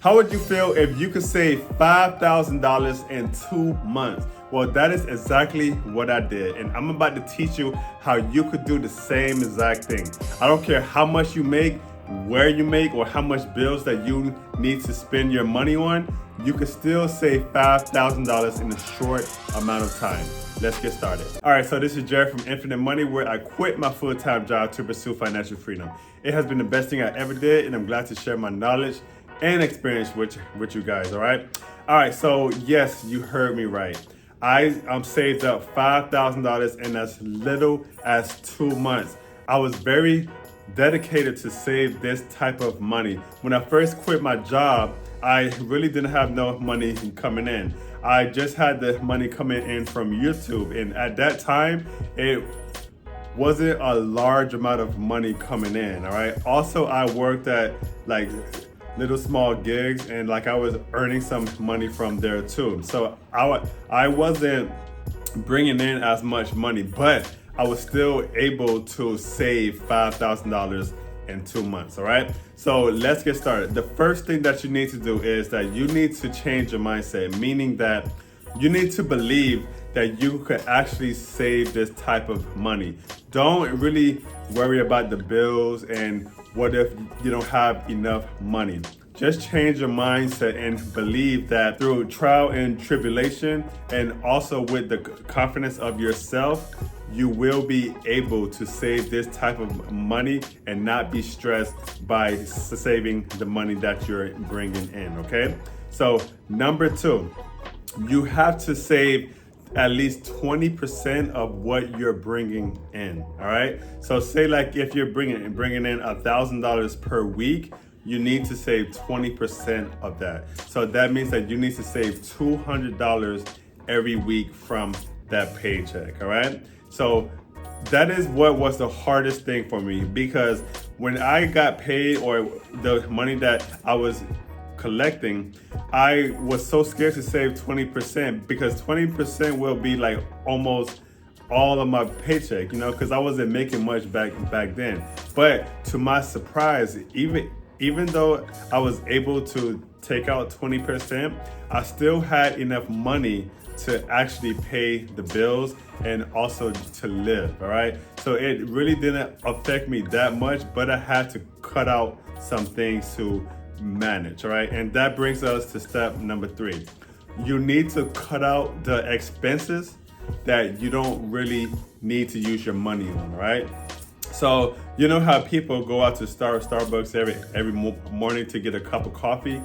How would you feel if you could save $5,000 in 2 months? Well, that is exactly what I did. And I'm about to teach you how you could do the same exact thing. I don't care how much you make, where you make, or how much bills that you need to spend your money on. You could still save $5,000 in a short amount of time. Let's get started. All right, so this is Jared from Infinite Money, where I quit my full-time job to pursue financial freedom. It has been the best thing I ever did, and I'm glad to share my knowledge and experience with you guys. All right, so yes, you heard me right. I saved up $5,000 in as little as 2 months. I was very dedicated to save this type of money. When I first quit my job, I really didn't have no money coming in. I just had the money coming in from YouTube, and at that time it wasn't a large amount of money coming in. All right, also I worked at like little small gigs, and like I was earning some money from there too. So I wasn't bringing in as much money, but I was still able to save $5,000 in 2 months. All right, so let's get started. The first thing that you need to do is that you need to change your mindset, meaning that you need to believe that you could actually save this type of money. Don't really worry about the bills and what if you don't have enough money. Just change your mindset and believe that through trial and tribulation, and also with the confidence of yourself, you will be able to save this type of money and not be stressed by saving the money that you're bringing in, okay? So number 2, you have to save at least 20% of what you're bringing in. All right, so say like if you're bringing in $1,000 per week, you need to save 20% of that. So that means that you need to save $200 every week from that paycheck. All right, so that is what was the hardest thing for me, because when I got paid, or the money that I was collecting, I was so scared to save 20%, because 20% will be like almost all of my paycheck, because I wasn't making much back then. But to my surprise, even though I was able to take out 20%, I still had enough money to actually pay the bills and also to live. All right, so it really didn't affect me that much, but I had to cut out some things to manage. All right, and that brings us to step number 3. You need to cut out the expenses that you don't really need to use your money on. All right, so you know how people go out to Starbucks every morning to get a cup of coffee?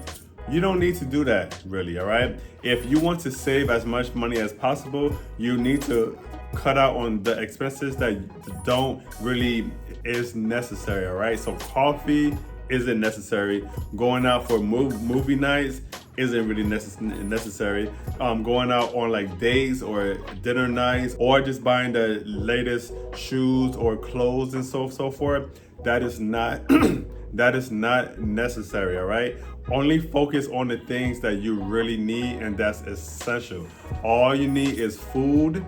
You don't need to do that, really. All right, if you want to save as much money as possible, you need to cut out on the expenses that don't really is necessary. All right, so coffee isn't necessary. Going out for movie nights isn't really necessary. Going out on like dates or dinner nights, or just buying the latest shoes or clothes and so forth, that is not that is not necessary. All right, only focus on the things that you really need and that's essential. All you need is food,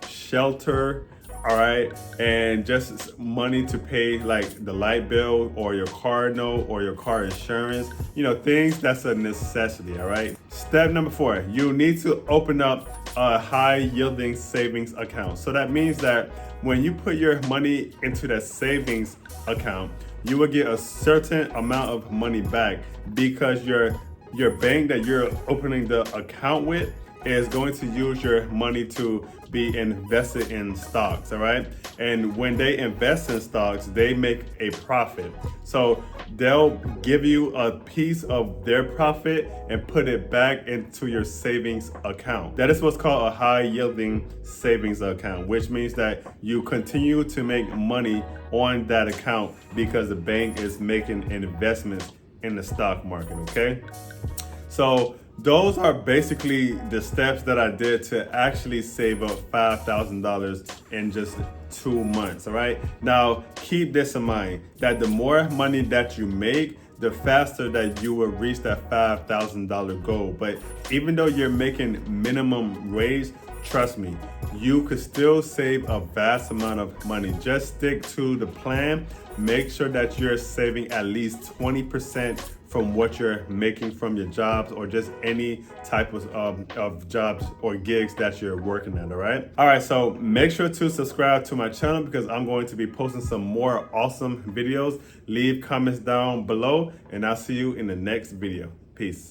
shelter, all right, and just money to pay like the light bill or your car note or your car insurance, things that's a necessity. All right, step number 4, you need to open up a high yielding savings account. So that means that when you put your money into that savings account, you will get a certain amount of money back, because your bank that you're opening the account with is going to use your money to be invested in stocks. All right, and when they invest in stocks, they make a profit, so they'll give you a piece of their profit and put it back into your savings account. That is what's called a high yielding savings account, which means that you continue to make money on that account because the bank is making investments in the stock market. Okay, so those are basically the steps that I did to actually save up $5,000 in just 2 months. All right, now keep this in mind, that the more money that you make, the faster that you will reach that $5,000 goal. But even though you're making minimum wage, trust me, you could still save a vast amount of money. Just stick to the plan. Make sure that you're saving at least 20% from what you're making from your jobs or just any type of jobs or gigs that you're working at, all right? All right, so make sure to subscribe to my channel because I'm going to be posting some more awesome videos. Leave comments down below and I'll see you in the next video. Peace.